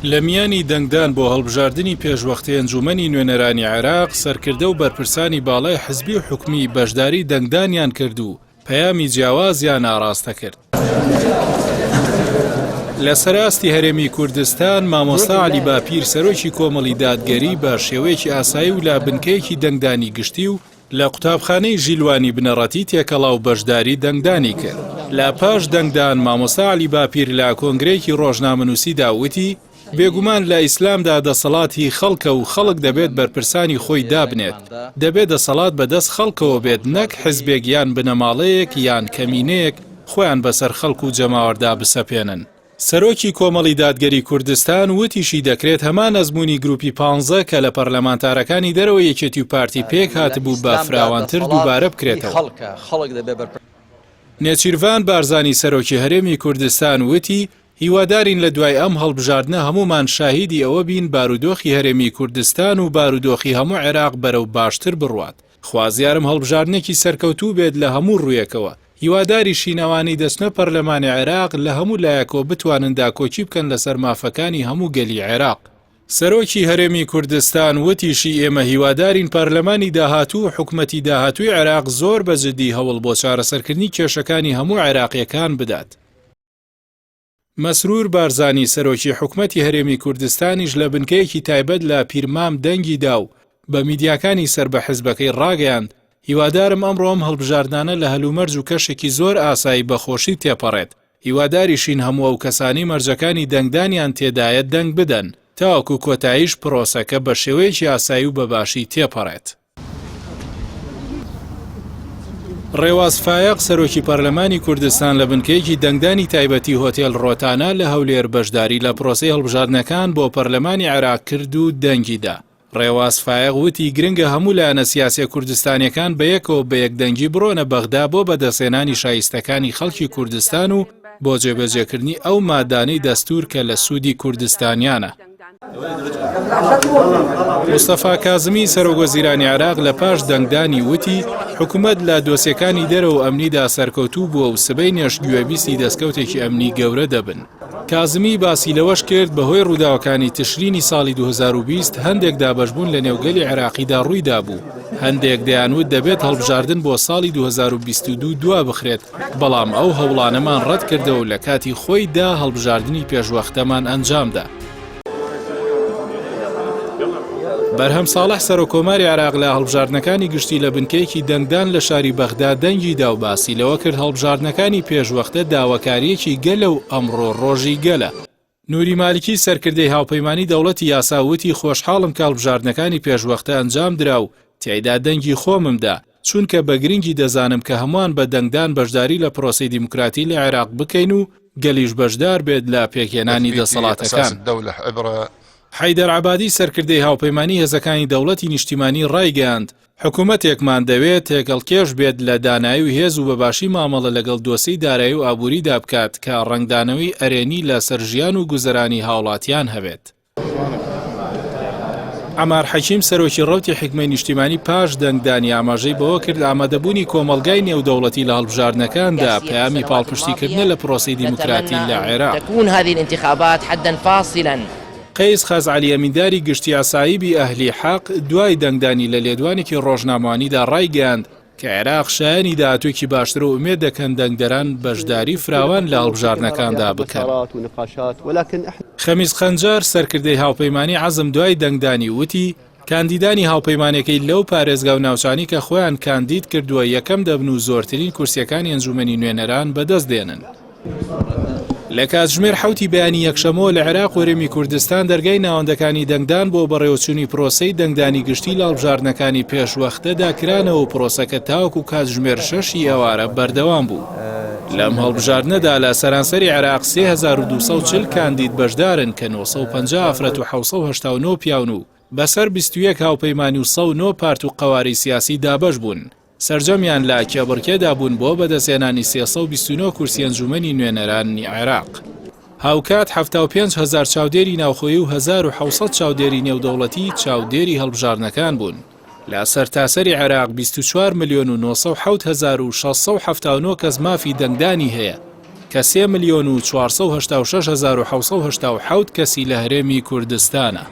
لە میانی دەنگدان بۆ هەڵبژاردننی پێشوەختی ئەنجومەنی نوێنەرانی عێراق سەرکردە و بەرپرسانی باڵای حزبی و حکومی بەشداری دەنگدانیان کرد و پەیامی جیاوازیان ئاڕاستە کرد. لە سەراستی هەرێمی کوردستان مامۆستا عەلی باپیر سەرۆکی کۆمەڵی دادگەری بە شێوەیەکی ئاسایی و لا بنکەیەکی دەنگدانی گشتی و لە قوتابخانەی ژیلوانی بنەڕەتی تێکەڵا و بەشداری دەنگدانی کرد. لە پاش دەنگدان مامۆستا عەلی باپیر لە کۆنگرەیەکی ڕۆژنامەنووسیدا وتی بێگومان لە ئیسلامدا دەسەڵاتی خەڵکە و خەڵک دەبێت بەرپرسانی خۆی دابنێت، دەبێت دەسەڵات بەدەست خەڵکەوە بێت نەک حزبێک یان بنەماڵەیەک یان کەمینەیەک خۆیان بەسەر خەڵک و جەماوەردا بسەپێنن. سەرۆکی کۆمەڵی دادگەری کوردستان وتیشی دەکرێت هەمان ئەزموونی گروپی 15 کە لە پەرلەمانتارەکانی دەرەوە یەکێتی و پارتی پێک هاتبوو بە فراوانتر دووبارە بکرێتەوە. نێچیروان بارزانی سەرۆکی هەرێمی کوردستان وتی هیوادارین لە دوای ئەم هەڵبژاردنە هەمومان شاهیدی ئەوە بین بارودۆخی هەرێمی کوردستان و بارودۆخی هەموو عێراق بەرەو باشتر بڕوات. خوازیارم هەڵبژاردنێکی سەرکەوتوو بێت لە هەموو ڕوویەکەوە. هیواداری شینەوانی دەستنە پەرلەمانی عێراق لە هەموو لایەکەوە بتوانن داکۆچی بکەن لەسەر مافەکانی هەموو گەلی عێراق. سەرۆکی هەرێمی کوردستان وتیشی ئێمە هیوادارین پەرلەمانی داهاتوو حکومەتی داهاتووی عێراق زۆر بەجددی هەوڵ بۆ چارەسەرکردنی کێشەکانی هەموو عێراقیەکان بدات. مەسرور بارزانی سەرۆکی حکومەتی هەرێمی کوردستانیش لە بنکەیەکی تایبەت لە پیرمام دەنگی دا و بە میدیاکانی سەر بە حزبەکەی ڕاگەیاند هیوادارم ئەمڕۆم هەڵبژاردانە لە هەلومەرج و کەشێکی زۆر ئاسایی بەخۆشی تێپەڕێت. هیواداریشین هەموو ئەو کەسانی مەرجەکانی دەنگدانیان تێدایە دەنگ بدەن تاوەکو کۆتاییش پرۆسەکە بە شێوەیەکی ئاسایی و بەباشی تێپەڕێت. ڕێواز فایق سەرۆکی پەرلەمانی کوردستان لە بنکەیەکی دەنگدانی تایبەتی هۆتێل ڕۆتانە لە هەولێر بەشداری لە پرۆسەی هەڵبژاردنەکان بۆ پەرلەمانی عێراق کرد و دەنگیدا. ڕێواز فایق وتی گرنگە هەموو لایەنە سیاسی کوردستانیەکان بەیەکەوە بە یەکدەنگی بڕۆنە بەغدا بۆ بەدەستێنانی شایستەکانی خەڵکی کوردستان و بۆ جێبەجێکردنی ئەو مادانەی دەستور کە لە سوودی کوردستانیانە. مستەفا کازمی سەرۆکوەزیرانی عێراق لە پاش دەنگدانی وتی حکوومەت لە دۆسیەکانی دەرەوە ئەمنیدا سەرکەوتوو بووە و سبەی نێشتگوێبیستی دەستکەوتێکی ئەمنی گەورە دەبن. کازمی باسی لەوەش کرد بەهۆی ڕووداوەکانی تشرینی ساڵی 2020 هەندێک دابەشبوون لە نێوگەلی عێراقیدا ڕوویدا بوو. هەندێک دەیانوت دەبێت هەڵبژاردن بۆ ساڵی 2022 دوا بخرێت، بەڵام ئەو هەوڵانەمان ڕەت کردەوە و لە کاتی خۆیدا هەڵبژاردننی پێشوەختەمان ئەنجامدا. بەرهەم ساڵح سەرۆکۆماری عێراق لە هەڵبژاردنەکانی گشتی لە بنکەیەکی دەنگدان لە شاری بەغدا دەنگی دا و باسی لەوە کرد هەڵبژاردنەکانی پێشوەختە داواکاریەکی گەلە و ئەمڕۆ ڕۆژی گەلە. نوری مالیکی سەرکردەی هاوپەیمانی دەوڵەتی یاساوتی خۆشحاڵم کە هەڵبژاردنەکانی پێشوەختە ئەنجام درا و تیایدا دەنگی خۆممدا چونکە بە گرنگی دەزانم کە هەمووان بە دەنگدان بەشداری لە پرۆسەی دیموکراتی لە عێراق بکەین و گەلیش بەشدار بێت لە پێکهێنانی دەسەڵاتەکان. حەیدەر عەبادی سەرکردەی هاوپەیمانی هێزەکانی دەوڵەتی نیشتیمانی ڕایگەیاند حکوومەتێکمان دەوێت تێکەڵکێش بێت لە دانایی و هێز و بەباشی مامەڵە لەگەڵ دۆسەی دارایی و ئابووریدا بکات کە ڕەنگدانەوەی ئەرێنی لە سەرژیان و گوزەرانی هاوڵاتیان هەبێت. عەمار حەکیم سەرۆکی ڕەوتی حکمەی نیشتیمانی پاش دەنگدانی ئاماژەی بەوە کرد ئامادەبوونی کۆمەلگای نێودەوڵەتی لە هەڵبژاردنەکاندا پەیامی پاڵپشتیکردنە لە پرۆسەی دیموکراتی لە عێراق. قەیس خەزعەلی ئەمینداری گشتی ئاساییبی ئەهلی حەق دوای دەنگدانی لە لێدوانێکی ڕۆژنامەوانیدا ڕایگەیاند کە عێراق شایانی داهاتوویەکی باشتر و ئومێد دەکەن دەنگدەران بەشداری فراوان لە هەڵبژاردنەکاندا بکەن. خەمیس خەنجار سەرکردەی هاوپەیمانی عەزم دوای دەنگدانی وتی کاندیدانی هاوپەیمانەکەی لەو پارێزگا و ناوچانی کە خۆیان کاندید کردووە یەکەم دەبن و زۆرترین کورسیەکانی ئەنجومەنی نوێنەران بەدەست دێنن. لە کاتژمێر حوتی بەیانی یەکشەمەوە لە عێراق و هەرێمی کوردستان دەرگای ناوەندەکانی دەنگدان بۆ بەڕێوەچوونی پرۆسەی دەنگدانی گشتی لە هەڵبژاردنەکانی پێشوەختەدا کرانەوە و پرۆسەکە تاوەکو کاتژمێر 6 ئێوارە بەردەوام بوو. لەم هەڵبژاردنەدا لە سەرانسەری عێراق 3240 کاندید بەشدارن کە 950 ئافرەت و 789 پیاون و بەسەر 21 هاوپەیمانی و 109 پارت و قەواری سیاسی دابەش بوون. سەرجەمیان لا کێبڕکێدا بوون بۆ بەدەستێنانی 329 کورسی ئەنجومەنی نوێنەرانی عێراق. هاوکات 75,000 چاودێری ناوخۆیی و 1700 چاودێری نێودەوڵەتی چاودێری هەڵبژاردنەکان بوون. لە سەرتاسەری عێراق 24,907,679 کەس مافی دەنگدانی هەیە. کە 3,486,777 کەسی لە هەرێمی کوردستانە.